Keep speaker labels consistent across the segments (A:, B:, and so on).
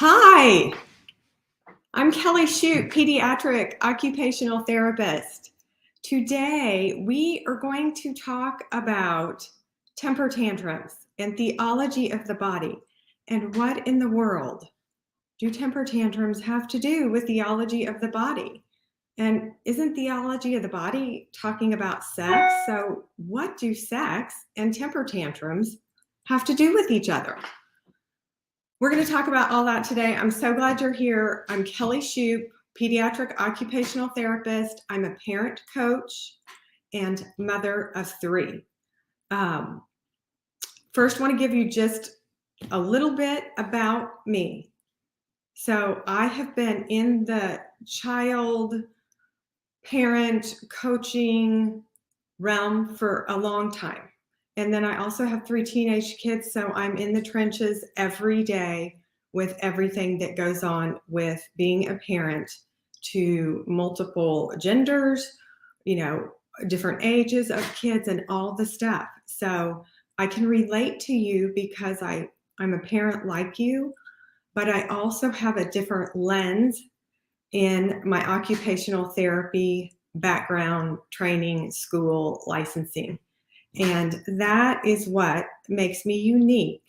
A: Hi, I'm Kelly Shute, pediatric occupational therapist. Today, we are going to talk about temper tantrums and theology of the body. And what in the world do temper tantrums have to do with theology of the body? And isn't theology of the body talking about sex? So, what do sex and temper tantrums have to do with each other? We're going to talk about all that today. I'm so glad you're here. I'm Kelly Shoup, pediatric occupational therapist. I'm a parent coach and mother of three. First, I want to give you just a little bit about me. So I have been in the child parent coaching realm for a long time. And then I also have 3 teenage kids, so I'm in the trenches every day with everything that goes on with being a parent to multiple genders, different ages of kids and all the stuff. So I can relate to you because I'm a parent like you, but I also have a different lens in my occupational therapy background, training, school, licensing. And that is what makes me unique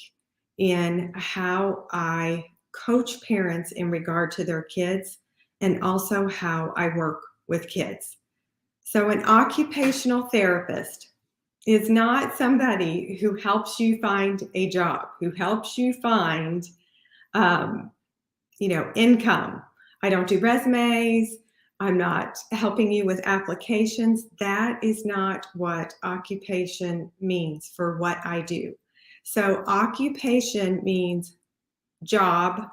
A: in how I coach parents in regard to their kids and also how I work with kids. So an occupational therapist is not somebody who helps you find a job, who helps you find, income. I don't do resumes. I'm not helping you with applications. That is not what occupation means for what I do. So occupation means job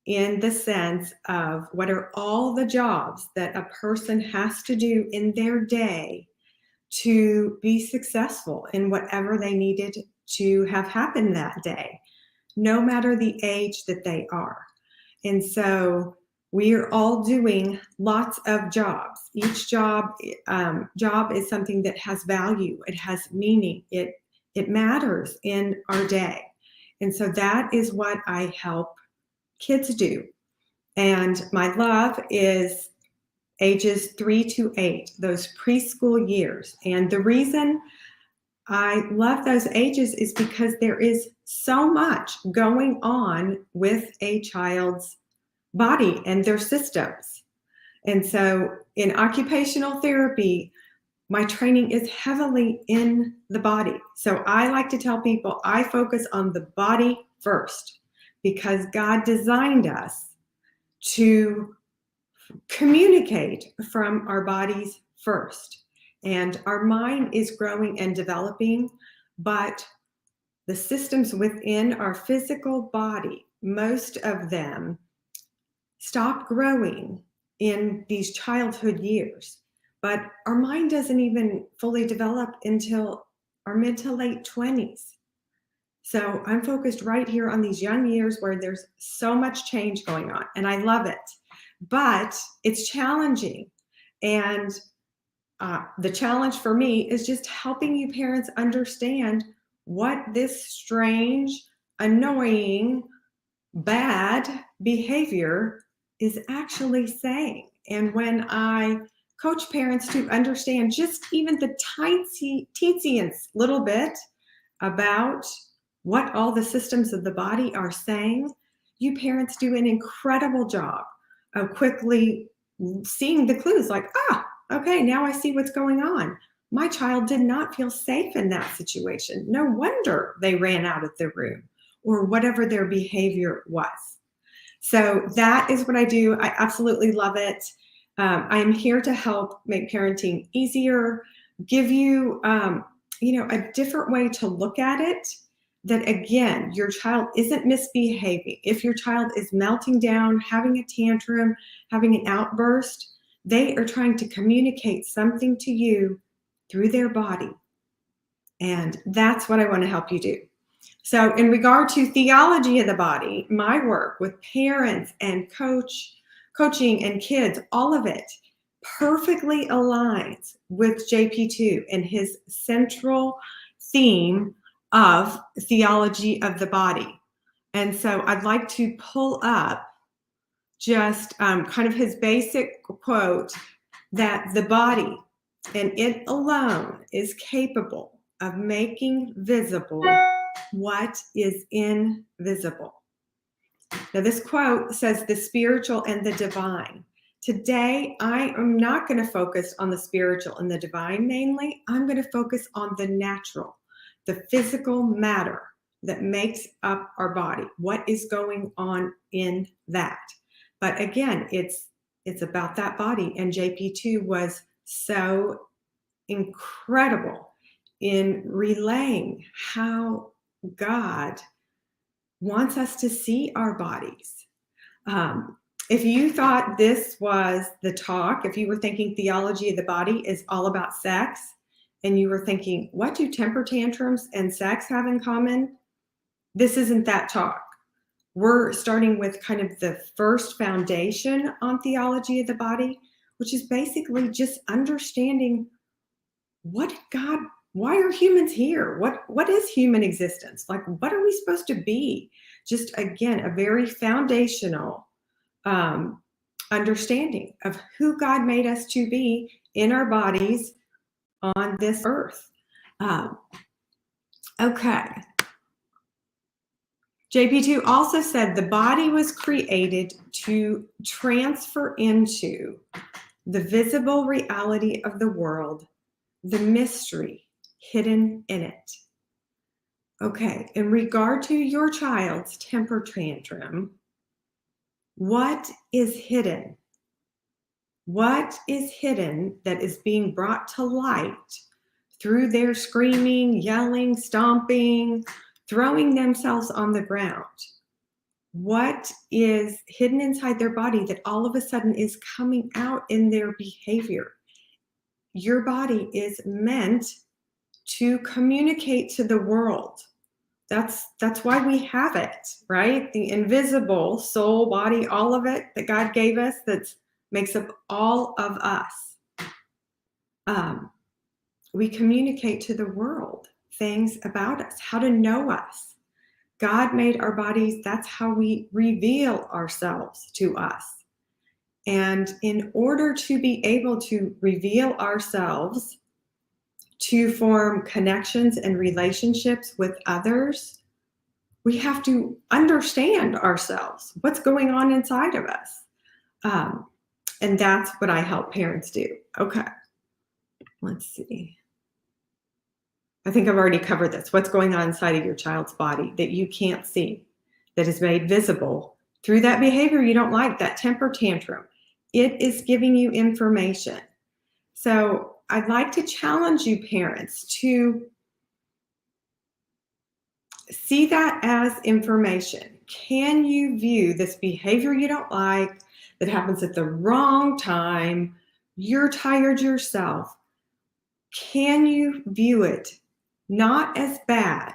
A: in the sense of what are all the jobs that a person has to do in their day to be successful in whatever they needed to have happen that day, no matter the age that they are. And so we are all doing lots of jobs. Each job is something that has value. It has meaning. It matters in our day. And so that is what I help kids do. And my love is ages 3 to 8, those preschool years. And the reason I love those ages is because there is so much going on with a child's body and their systems. And so in occupational therapy, my training is heavily in the body. So I like to tell people I focus on the body first because God designed us to communicate from our bodies first. And our mind is growing and developing, but the systems within our physical body, most of them stop growing in these childhood years. But our mind doesn't even fully develop until our mid to late 20s. So I'm focused right here on these young years where there's so much change going on, and I love it. But it's challenging. And the challenge for me is just helping you parents understand what this strange, annoying, bad behavior is actually saying. And when I coach parents to understand just even the teensiest little bit about what all the systems of the body are saying, you parents do an incredible job of quickly seeing the clues like, okay, now I see what's going on. My child did not feel safe in that situation. No wonder they ran out of the room or whatever their behavior was. So that is what I do. I absolutely love it. I am here to help make parenting easier, give you, a different way to look at it. That again, your child isn't misbehaving. If your child is melting down, having a tantrum, having an outburst, they are trying to communicate something to you through their body. And that's what I want to help you do. So in regard to theology of the body, my work with parents and coaching and kids, all of it perfectly aligns with JPII and his central theme of theology of the body. And so I'd like to pull up just kind of his basic quote that the body and it alone is capable of making visible what is invisible. Now, this quote says the spiritual and the divine. Today, I am not going to focus on the spiritual and the divine mainly. I'm going to focus on the natural, the physical matter that makes up our body. What is going on in that? But again, it's about that body. And JPII was so incredible in relaying how God wants us to see our bodies. If you thought this was the talk, if you were thinking theology of the body is all about sex, and you were thinking, what do temper tantrums and sex have in common? This isn't that talk. We're starting with kind of the first foundation on theology of the body, which is basically just understanding why are humans here? What is human existence? Like, what are we supposed to be? Just again, a very foundational understanding of who God made us to be in our bodies on this earth. Okay. JPII also said the body was created to transfer into the visible reality of the world, the mystery hidden in it. Okay, in regard to your child's temper tantrum, what is hidden? What is hidden that is being brought to light through their screaming, yelling, stomping, throwing themselves on the ground? What is hidden inside their body that all of a sudden is coming out in their behavior? Your body is meant to communicate to the world. That's why we have it, right? The invisible soul, body, all of it that God gave us that makes up all of us. We communicate to the world things about us, how to know us. God made our bodies, that's how we reveal ourselves to us. And in order to be able to reveal ourselves, to form connections and relationships with others, we have to understand ourselves, what's going on inside of us. And that's what I help parents do. Okay, let's see. I think I've already covered this. What's going on inside of your child's body that you can't see, that is made visible through that behavior you don't like, that temper tantrum. It is giving you information. So I'd like to challenge you parents to see that as information. Can you view this behavior you don't like that happens at the wrong time? You're tired yourself. Can you view it not as bad?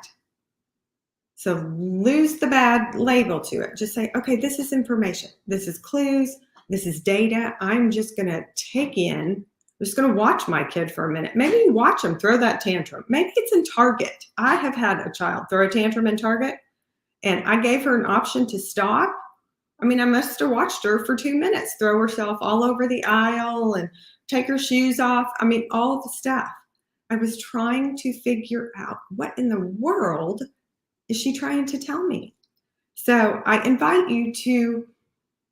A: So lose the bad label to it. Just say, okay, this is information. This is clues. This is data. I'm just going to take in. I'm just going to watch my kid for a minute. Maybe you watch them throw that tantrum. Maybe it's in Target. I have had a child throw a tantrum in Target, and I gave her an option to stop. I mean, I must have watched her for 2 minutes, throw herself all over the aisle and take her shoes off. I mean, all the stuff. I was trying to figure out what in the world is she trying to tell me? So I invite you to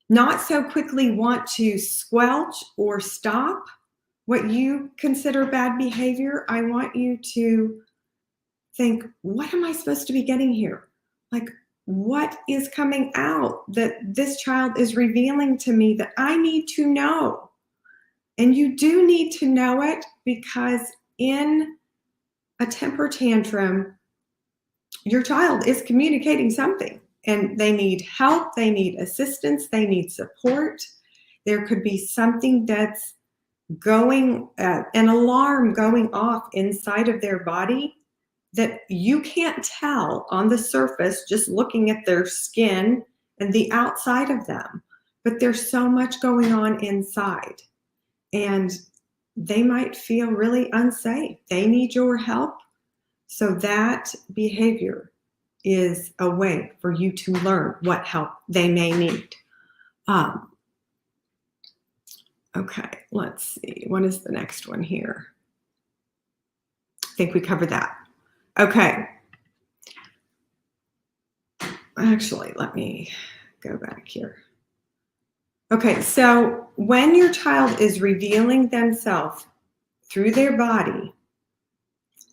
A: not so quickly want to squelch or stop what you consider bad behavior. I want you to think, what am I supposed to be getting here? Like, what is coming out that this child is revealing to me that I need to know? And you do need to know it, because in a temper tantrum, your child is communicating something, and they need help, they need assistance, they need support. There could be something that's going, an alarm going off inside of their body that you can't tell on the surface just looking at their skin and the outside of them. But there's so much going on inside, and they might feel really unsafe. They need your help. So that behavior is a way for you to learn what help they may need. Okay, let's see. What is the next one here? I think we covered that. Okay. Actually, let me go back here. Okay, so when your child is revealing themselves through their body,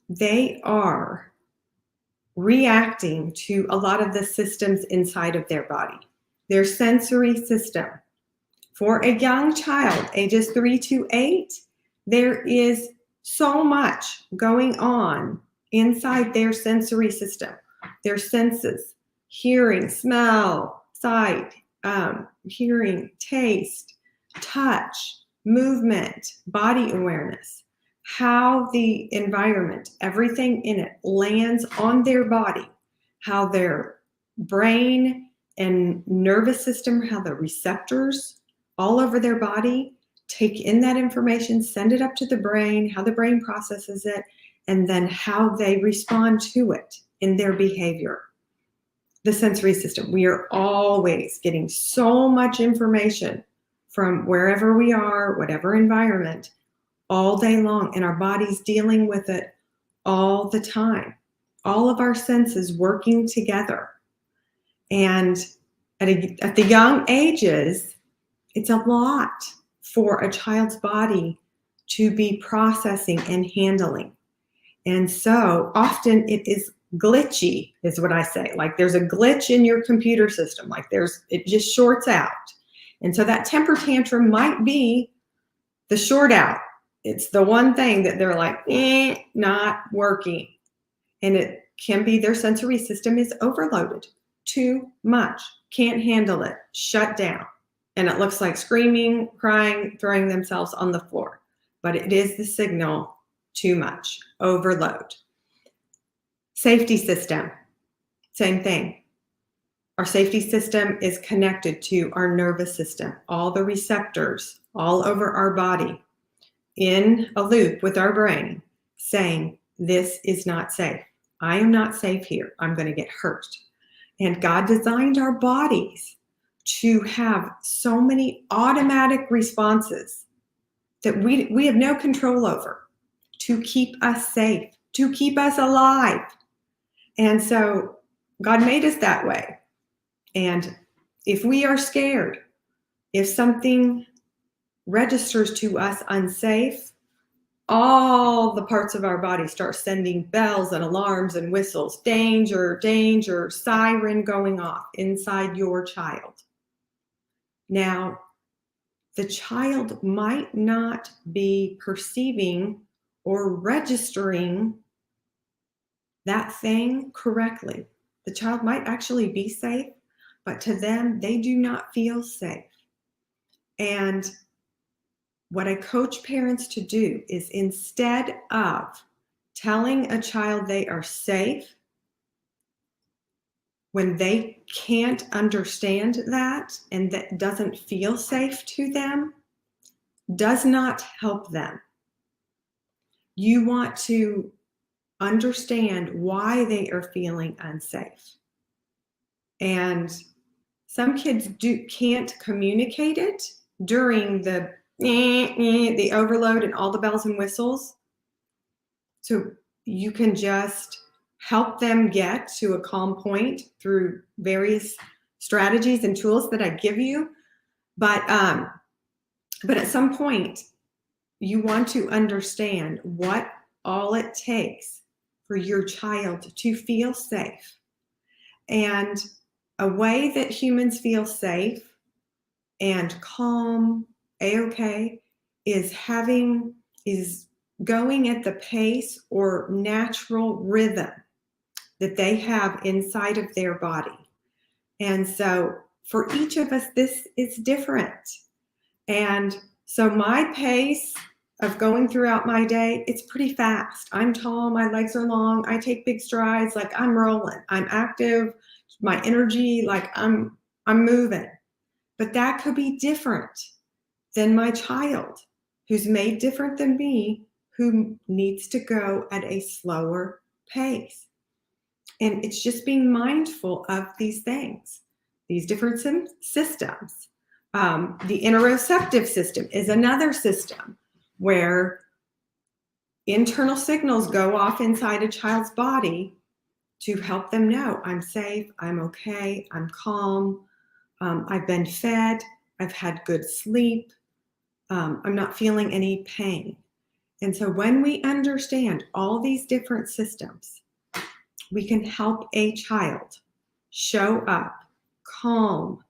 A: they are reacting to a lot of the systems inside of their body, their sensory system. For a young child, ages 3 to 8, there is so much going on inside their sensory system, their senses, hearing, smell, sight, hearing, taste, touch, movement, body awareness, how the environment, everything in it lands on their body, how their brain and nervous system, how the receptors all over their body take in that information, send it up to the brain, how the brain processes it, and then how they respond to it in their behavior. The sensory system. We are always getting so much information from wherever we are, whatever environment, all day long, and our body's dealing with it all the time. All of our senses working together. And at the young ages, it's a lot for a child's body to be processing and handling. And so often it is glitchy, is what I say. Like there's a glitch in your computer system, like it just shorts out. And so that temper tantrum might be the short out. It's the one thing that they're like, not working. And it can be their sensory system is overloaded, too much, can't handle it, shut down. And it looks like screaming, crying, throwing themselves on the floor. But it is the signal, too much, overload. Safety system, same thing. Our safety system is connected to our nervous system, all the receptors all over our body, in a loop with our brain, saying, this is not safe. I am not safe here. I'm going to get hurt. And God designed our bodies to have so many automatic responses that we have no control over, to keep us safe, to keep us alive. And so God made us that way. And if we are scared, if something registers to us unsafe, all the parts of our body start sending bells and alarms and whistles, danger, danger, siren going off inside your child. Now, the child might not be perceiving or registering that thing correctly. The child might actually be safe, but to them, they do not feel safe. And what I coach parents to do is, instead of telling a child they are safe when they can't understand that and that doesn't feel safe to them, does not help them. You want to understand why they are feeling unsafe. And some kids can't communicate it during the overload and all the bells and whistles. So you can just help them get to a calm point through various strategies and tools that I give you. But at some point, you want to understand what all it takes for your child to feel safe. And a way that humans feel safe and calm, a-okay, is going at the pace or natural rhythm that they have inside of their body. And so for each of us, this is different. And so my pace of going throughout my day, it's pretty fast. I'm tall, my legs are long, I take big strides, like I'm rolling, I'm active, my energy, like I'm moving. But that could be different than my child, who's made different than me, who needs to go at a slower pace. And it's just being mindful of these things, these different systems. The interoceptive system is another system where internal signals go off inside a child's body to help them know I'm safe, I'm okay, I'm calm, I've been fed, I've had good sleep, I'm not feeling any pain. And so when we understand all these different systems, we can help a child show up calm,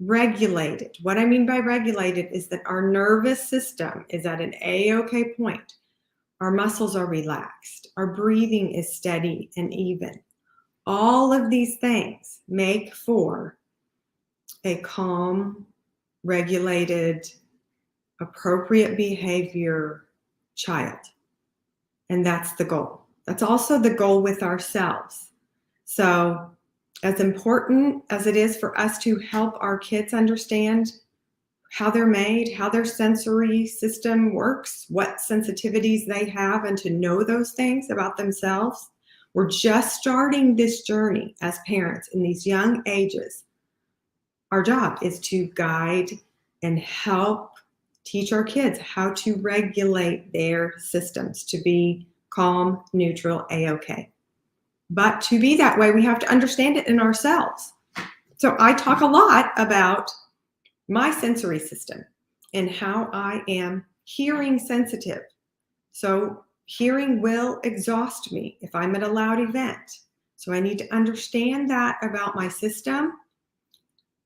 A: regulated. What I mean by regulated is that our nervous system is at an A-OK point. Our muscles are relaxed. Our breathing is steady and even. All of these things make for a calm, regulated, appropriate behavior child. And that's the goal. That's also the goal with ourselves. So as important as it is for us to help our kids understand how they're made, how their sensory system works, what sensitivities they have, and to know those things about themselves, we're just starting this journey as parents in these young ages. Our job is to guide and help teach our kids how to regulate their systems to be calm, neutral, A-OK. But to be that way, we have to understand it in ourselves. So I talk a lot about my sensory system and how I am hearing sensitive. So hearing will exhaust me if I'm at a loud event. So I need to understand that about my system.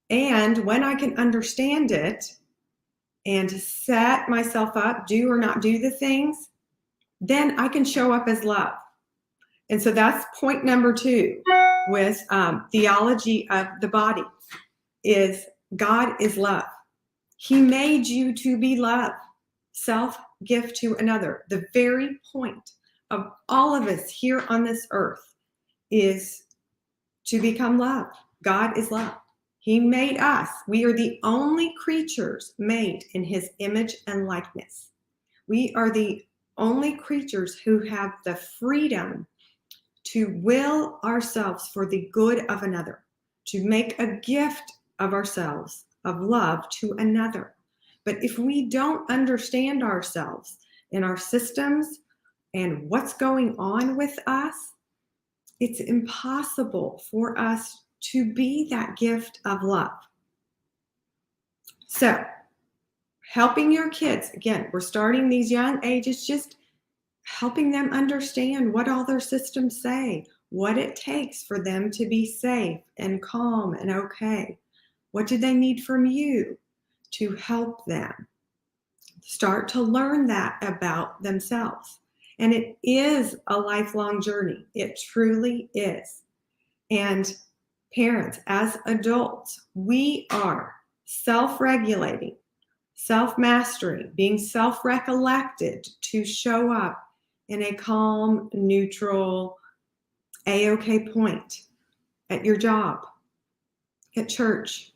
A: And when I can understand it and set myself up, do or not do the things, then I can show up as love. And so that's point number 2 with theology of the body is God is love. He made you to be love, self-gift to another. The very point of all of us here on this earth is to become love. God is love. He made us. We are the only creatures made in his image and likeness. We are the only creatures who have the freedom to will ourselves for the good of another, to make a gift of ourselves, of love to another. But if we don't understand ourselves and our systems and what's going on with us, it's impossible for us to be that gift of love. So, helping your kids, again, we're starting these young ages, just helping them understand what all their systems say, what it takes for them to be safe and calm and okay. What do they need from you to help them start to learn that about themselves? And it is a lifelong journey. It truly is. And parents, as adults, we are self-regulating, self-mastering, being self-recollected to show up in a calm, neutral, A-OK point at your job, at church,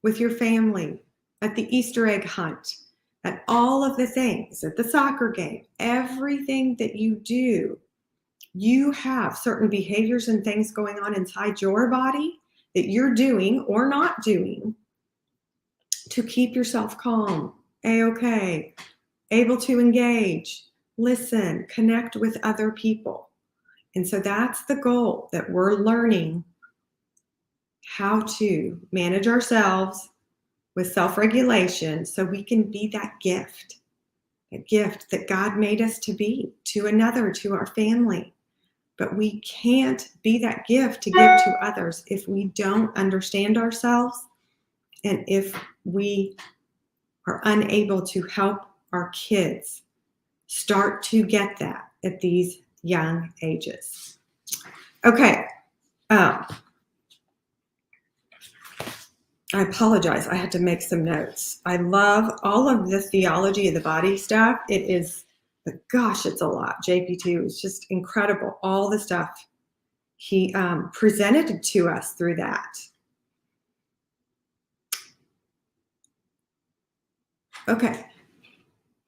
A: with your family, at the Easter egg hunt, at all of the things, at the soccer game, everything that you do, you have certain behaviors and things going on inside your body that you're doing or not doing to keep yourself calm, A-OK, able to engage, listen, connect with other people. And so that's the goal, that we're learning how to manage ourselves with self-regulation so we can be that gift that God made us to be to another, to our family. But we can't be that gift to give to others if we don't understand ourselves and if we are unable to help our kids start to get that at these young ages. Okay. I apologize. I had to make some notes. I love all of the theology of the body stuff. It is, but gosh, it's a lot. JPII was just incredible. All the stuff he presented to us through that. Okay.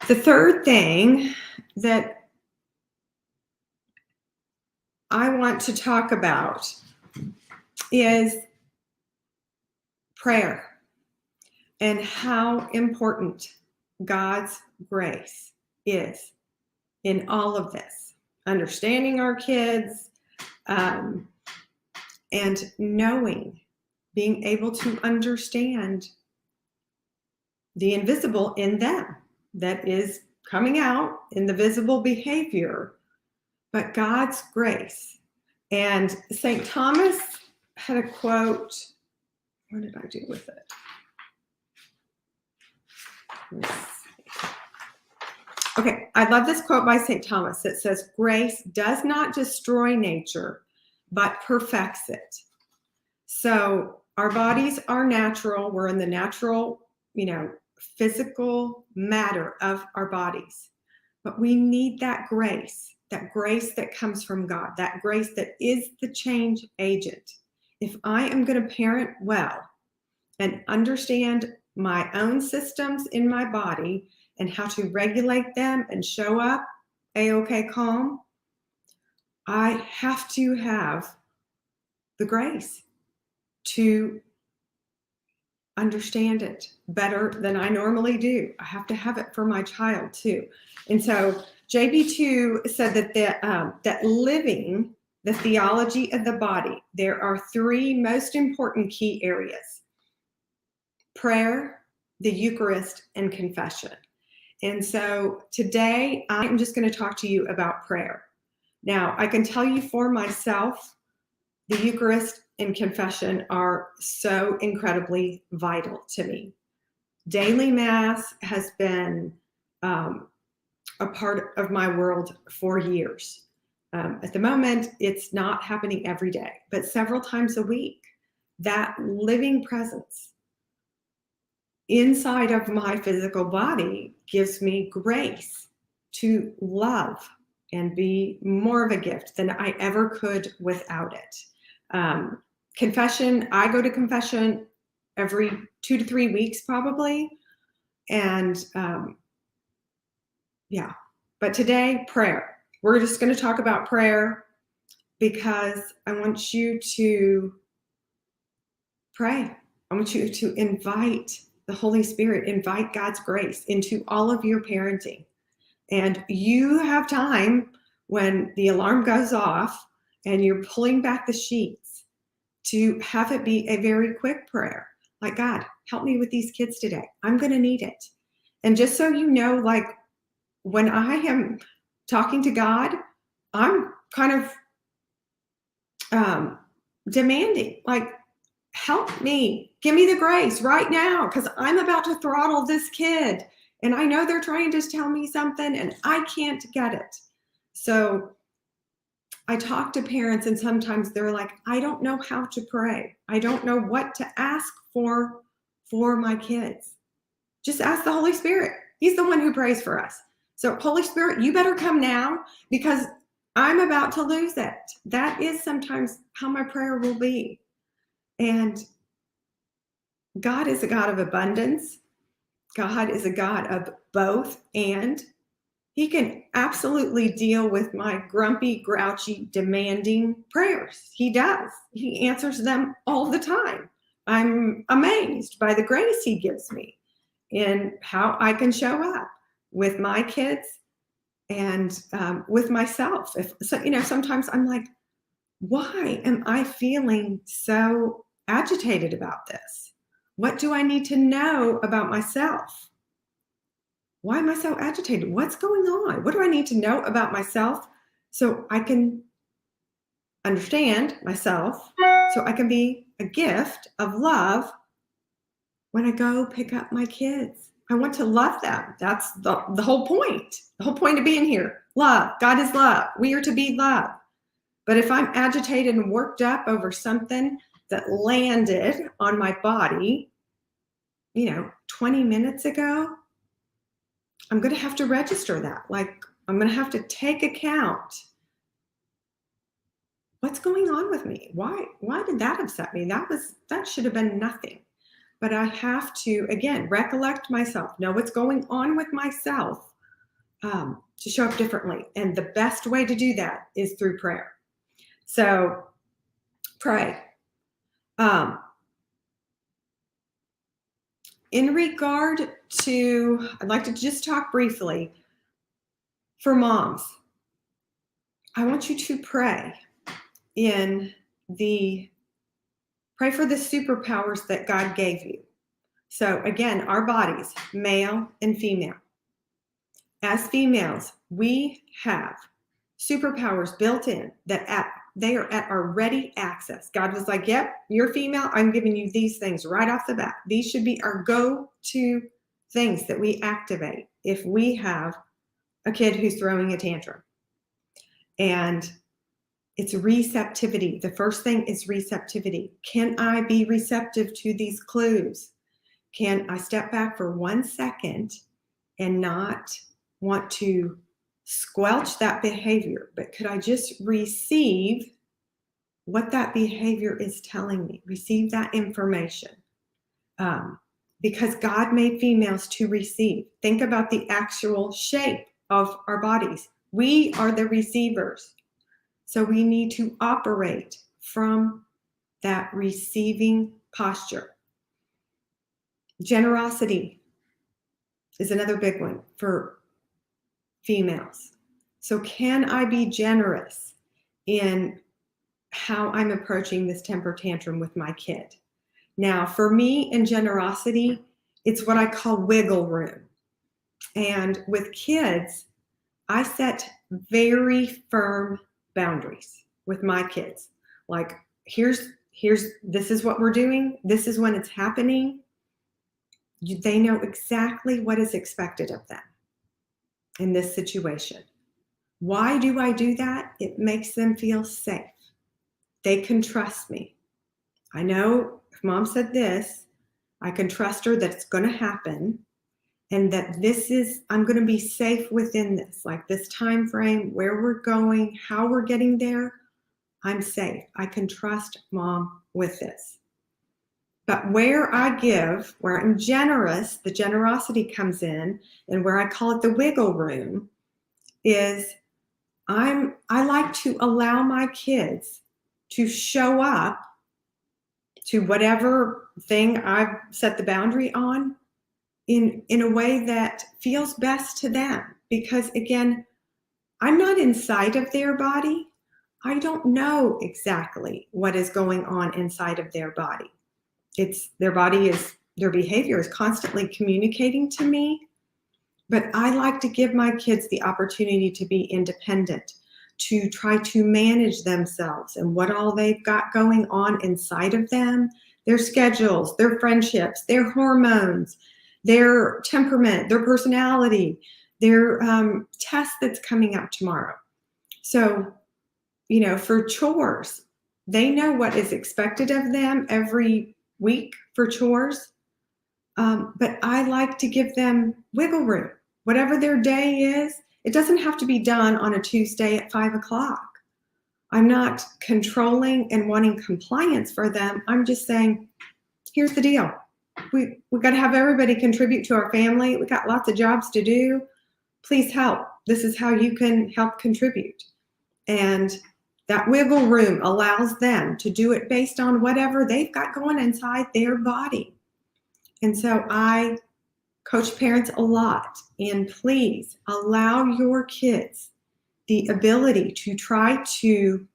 A: The third thing that I want to talk about is prayer and how important God's grace is in all of this. Understanding our kids, and knowing, being able to understand the invisible in them that is coming out in the visible behavior, but God's grace. And St. Thomas had a quote. What did I do with it? Let's see. Okay, I love this quote by St. Thomas that says, grace does not destroy nature, but perfects it. So our bodies are natural. We're in the natural, physical matter of our bodies. But we need that grace that comes from God, that grace that is the change agent. If I am going to parent well and understand my own systems in my body and how to regulate them and show up A-OK calm, I have to have the grace to understand it better than I normally do. I have to have it for my child too. And so JPII said that living the theology of the body, there are three most important key areas: prayer, the Eucharist, and confession. And so today I'm just going to talk to you about prayer. Now, I can tell you for myself, the Eucharist and confession are so incredibly vital to me. Daily Mass has been a part of my world for years. At the moment, it's not happening every day, but several times a week. That living presence inside of my physical body gives me grace to love and be more of a gift than I ever could without it. Confession, I go to confession every 2 to 3 weeks probably. And but today, prayer. We're just going to talk about prayer because I want you to pray. I want you to invite the Holy Spirit, invite God's grace into all of your parenting. And you have time when the alarm goes off and you're pulling back the sheets to have it be a very quick prayer. Like, God, help me with these kids today. I'm going to need it. And just so you know, like when I am talking to God, I'm kind of demanding, like, help me, give me the grace right now, because I'm about to throttle this kid. And I know they're trying to tell me something and I can't get it. So I talk to parents and sometimes they're like, I don't know how to pray. I don't know what to ask for my kids. Just ask the Holy Spirit. He's the one who prays for us. So Holy Spirit, you better come now because I'm about to lose it. That is sometimes how my prayer will be. And God is a God of abundance. God is a God of both, and He can absolutely deal with my grumpy, grouchy, demanding prayers. He does. He answers them all the time. I'm amazed by the grace He gives me in how I can show up with my kids and with myself. Sometimes I'm like, why am I feeling so agitated about this? What do I need to know about myself? Why am I so agitated? What's going on? What do I need to know about myself so I can understand myself, so I can be a gift of love when I go pick up my kids? I want to love them. That's the whole point. The whole point of being here. Love. God is love. We are to be love. But if I'm agitated and worked up over something that landed on my body, 20 minutes ago, I'm going to have to register that. Like, I'm going to have to take account. What's going on with me? Why did that upset me? That should have been nothing. But I have to, again, recollect myself, know what's going on with myself to show up differently. And the best way to do that is through prayer. So pray. In regard to, I'd like to just talk briefly for moms. I want you to pray pray for the superpowers that God gave you. So again, our bodies, male and female. As females, we have superpowers built in that they are at our ready access. God was like, yep, you're female. I'm giving you these things right off the bat. These should be our go-to things that we activate if we have a kid who's throwing a tantrum. And it's receptivity. The first thing is receptivity. Can I be receptive to these clues? Can I step back for 1 second and not want to squelch that behavior, but could I just receive what that behavior is telling me? Receive that information. Because God made females to receive. Think about the actual shape of our bodies. We are the receivers. So we need to operate from that receiving posture. Generosity is another big one for females. So can I be generous in how I'm approaching this temper tantrum with my kid? Now, for me in generosity, it's what I call wiggle room. And with kids, I set very firm boundaries with my kids. Like, this is what we're doing. This is when it's happening. They know exactly what is expected of them in this situation. Why do I do that? It makes them feel safe. They can trust me. I know if mom said this, I can trust her that it's going to happen and that I'm going to be safe within this, like this time frame, where we're going, how we're getting there. I'm safe. I can trust mom with this. But where I'm generous, the generosity comes in, and where I call it the wiggle room is I like to allow my kids to show up to whatever thing I've set the boundary on in a way that feels best to them. Because again, I'm not inside of their body. I don't know exactly what is going on inside of their body. Their behavior is constantly communicating to me, but I like to give my kids the opportunity to be independent, to try to manage themselves and what all they've got going on inside of them, their schedules, their friendships, their hormones, their temperament, their personality, their test that's coming up tomorrow. So, for chores, they know what is expected of them every week for chores. But I like to give them wiggle room. Whatever their day is, it doesn't have to be done on a Tuesday at 5:00. I'm not controlling and wanting compliance for them. I'm just saying, here's the deal. We got to have everybody contribute to our family. We got lots of jobs to do. Please help. This is how you can help contribute. And that wiggle room allows them to do it based on whatever they've got going inside their body. And so I coach parents a lot, and please allow your kids the ability to try to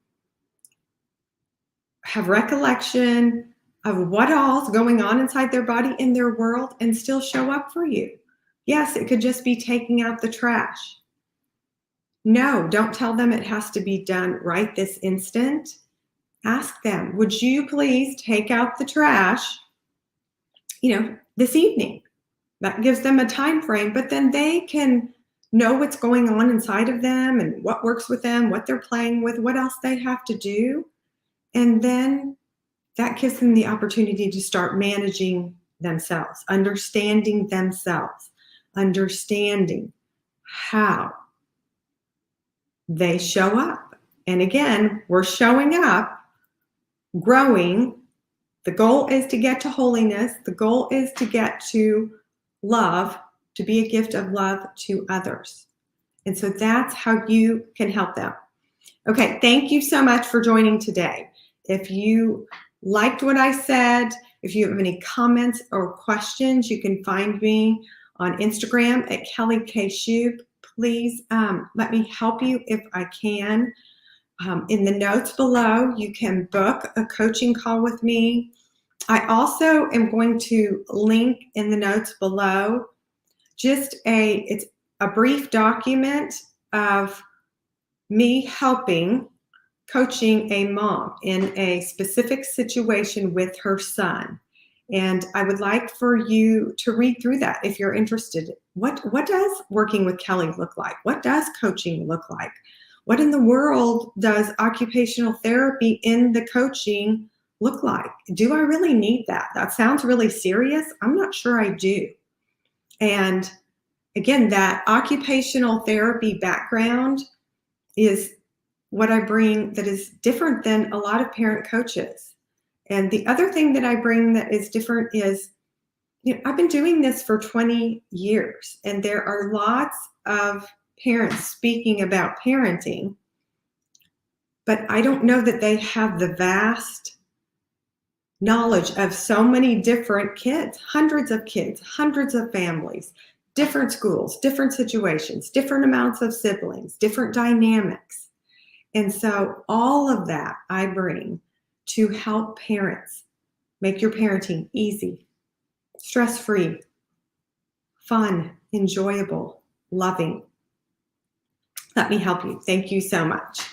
A: have recollection of what all's going on inside their body in their world and still show up for you. Yes, it could just be taking out the trash. No, don't tell them it has to be done right this instant. Ask them, would you please take out the trash, this evening? That gives them a time frame, but then they can know what's going on inside of them and what works with them, what they're playing with, what else they have to do. And then that gives them the opportunity to start managing themselves, understanding how they show up. And again, we're showing up, growing. The goal is to get to holiness. The goal is to get to love, to be a gift of love to others. And so that's how you can help them. Okay, thank you so much for joining today. If you liked what I said, if you have any comments or questions, you can find me on Instagram at Kelly K. Shoup. Please let me help you if I can. In the notes below, you can book a coaching call with me. I also am going to link in the notes below it's a brief document of me helping coaching a mom in a specific situation with her son. And I would like for you to read through that if you're interested. What does working with Kelly look like? What does coaching look like? What in the world does occupational therapy in the coaching look like? Do I really need that? That sounds really serious. I'm not sure I do. And again, that occupational therapy background is what I bring that is different than a lot of parent coaches. And the other thing that I bring that is different is, I've been doing this for 20 years, and there are lots of parents speaking about parenting, but I don't know that they have the vast knowledge of so many different kids, hundreds of families, different schools, different situations, different amounts of siblings, different dynamics. And so all of that I bring to help parents make your parenting easy, stress-free, fun, enjoyable, loving. Let me help you. Thank you so much.